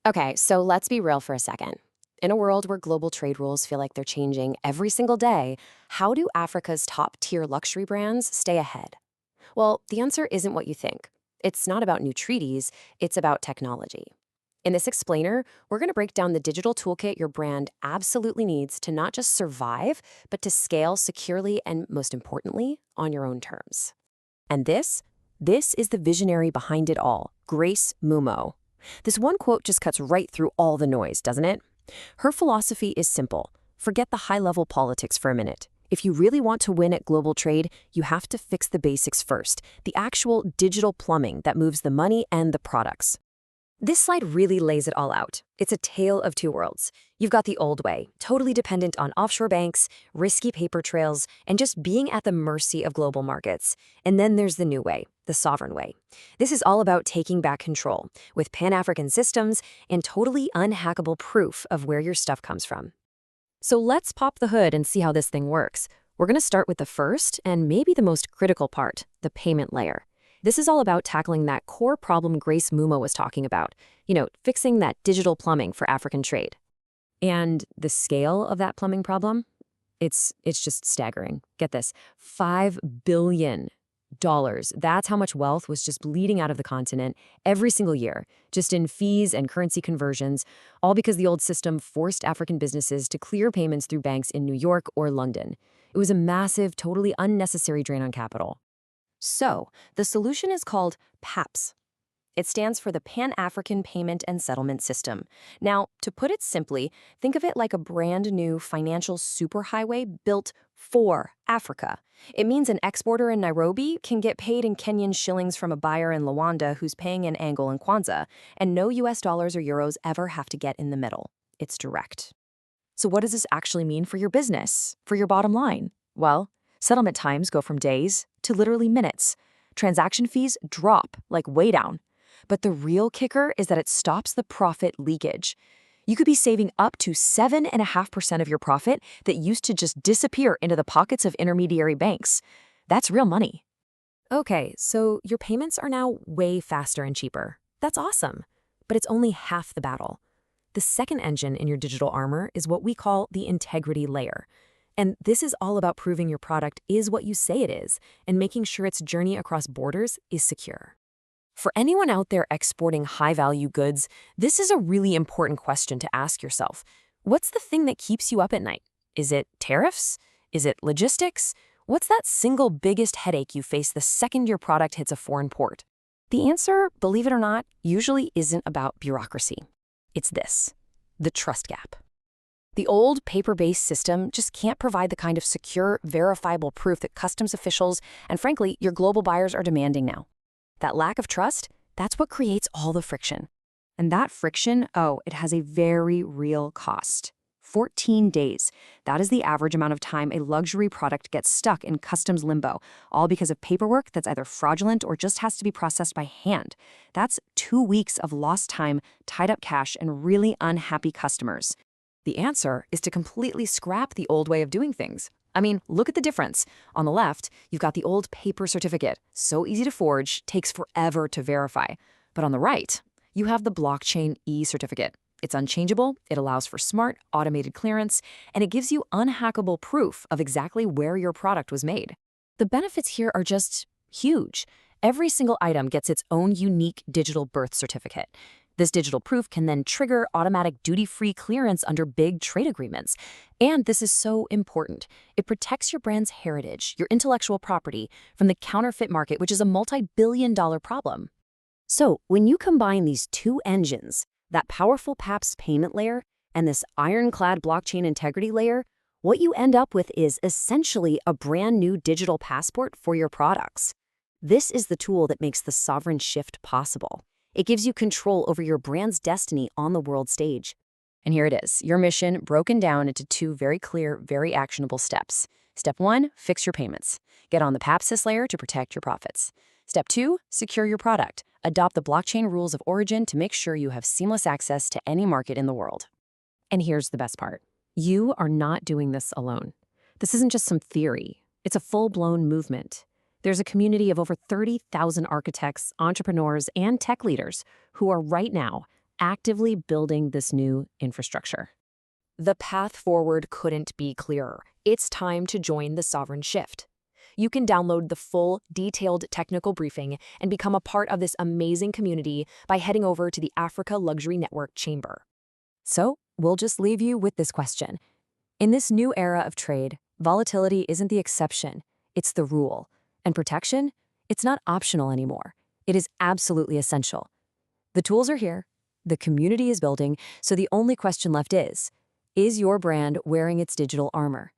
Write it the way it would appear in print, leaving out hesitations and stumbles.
Okay, so let's be real for a second. In a world where global trade rules feel like they're changing every single day, how do Africa's top tier luxury brands stay ahead? Well, the answer isn't what you think. It's not about new treaties, it's about technology. In this explainer, we're going to break down the digital toolkit your brand absolutely needs to not just survive, but to scale securely and, most importantly, on your own terms. And this is the visionary behind it all, Grace Mumo. This one quote just cuts right through all the noise, doesn't it? Her philosophy is simple. Forget the high-level politics for a minute. If you really want to win at global trade, you have to fix the basics first, the actual digital plumbing that moves the money and the products. This slide really lays it all out. It's a tale of two worlds. You've got the old way, totally dependent on offshore banks, risky paper trails, and just being at the mercy of global markets. And then there's the new way, the sovereign way. This is all about taking back control, with Pan-African systems and totally unhackable proof of where your stuff comes from. So let's pop the hood and see how this thing works. We're going to start with the first and maybe the most critical part, the payment layer. This is all about tackling that core problem Grace Mumo was talking about, fixing that digital plumbing for African trade. And the scale of that plumbing problem? It's just staggering. Get this, $5 billion. That's how much wealth was just bleeding out of the continent every single year, just in fees and currency conversions, all because the old system forced African businesses to clear payments through banks in New York or London. It was a massive, totally unnecessary drain on capital. So, the solution is called PAPSS. It stands for the Pan-African Payment and Settlement System. Now, to put it simply, think of it like a brand new financial superhighway built for Africa. It means an exporter in Nairobi can get paid in Kenyan shillings from a buyer in Luanda who's paying in Angola and Kwanza, and no US dollars or euros ever have to get in the middle. It's direct. So what does this actually mean for your business, for your bottom line? Well, settlement times go from days to literally minutes. Transaction fees drop, like way down. But the real kicker is that it stops the profit leakage. You could be saving up to 7.5% of your profit that used to just disappear into the pockets of intermediary banks. That's real money. Okay, so your payments are now way faster and cheaper. That's awesome. But it's only half the battle. The second engine in your digital armor is what we call the integrity layer. And this is all about proving your product is what you say it is and making sure its journey across borders is secure. For anyone out there exporting high-value goods, this is a really important question to ask yourself. What's the thing that keeps you up at night? Is it tariffs? Is it logistics? What's that single biggest headache you face the second your product hits a foreign port? The answer, believe it or not, usually isn't about bureaucracy. It's this: the trust gap. The old paper-based system just can't provide the kind of secure, verifiable proof that customs officials and, frankly, your global buyers are demanding now. That lack of trust, that's what creates all the friction. And that friction, it has a very real cost. 14 days. That is the average amount of time a luxury product gets stuck in customs limbo, all because of paperwork that's either fraudulent or just has to be processed by hand. That's 2 weeks of lost time, tied up cash, and really unhappy customers. The answer is to completely scrap the old way of doing things. I mean, look at the difference. On the left, you've got the old paper certificate. So easy to forge, takes forever to verify. But on the right, you have the blockchain e-certificate. It's unchangeable, it allows for smart, automated clearance, and it gives you unhackable proof of exactly where your product was made. The benefits here are just huge. Every single item gets its own unique digital birth certificate. This digital proof can then trigger automatic duty-free clearance under big trade agreements. And this is so important. It protects your brand's heritage, your intellectual property, from the counterfeit market, which is a multi-billion-dollar problem. So when you combine these two engines, that powerful PAPSS payment layer and this ironclad blockchain integrity layer, what you end up with is essentially a brand new digital passport for your products. This is the tool that makes the sovereign shift possible. It gives you control over your brand's destiny on the world stage. And here it is, your mission broken down into 2 very clear, very actionable steps. Step 1, fix your payments. Get on the PAPSS layer to protect your profits. Step 2, secure your product. Adopt the blockchain rules of origin to make sure you have seamless access to any market in the world. And here's the best part. You are not doing this alone. This isn't just some theory. It's a full-blown movement. There's a community of over 30,000 architects, entrepreneurs, and tech leaders who are right now actively building this new infrastructure. The path forward couldn't be clearer. It's time to join the sovereign shift. You can download the full, detailed technical briefing and become a part of this amazing community by heading over to the Africa Luxury Network Chamber. So, we'll just leave you with this question. In this new era of trade, volatility isn't the exception, it's the rule. And protection? It's not optional anymore. It is absolutely essential. The tools are here, the community is building, so the only question left is your brand wearing its digital armor?